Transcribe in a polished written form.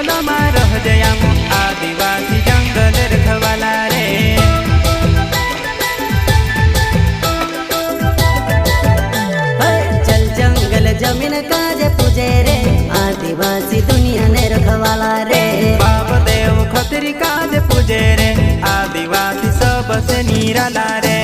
जंगल में रह जयाम आदिवासी जंगल रखवाला रे। चल जंगल जमीन काज पूजे रे आदिवासी दुनिया ने रखवाला रे। बाप देव खतरी काज पूजे रे आदिवासी सबसे निराला रे।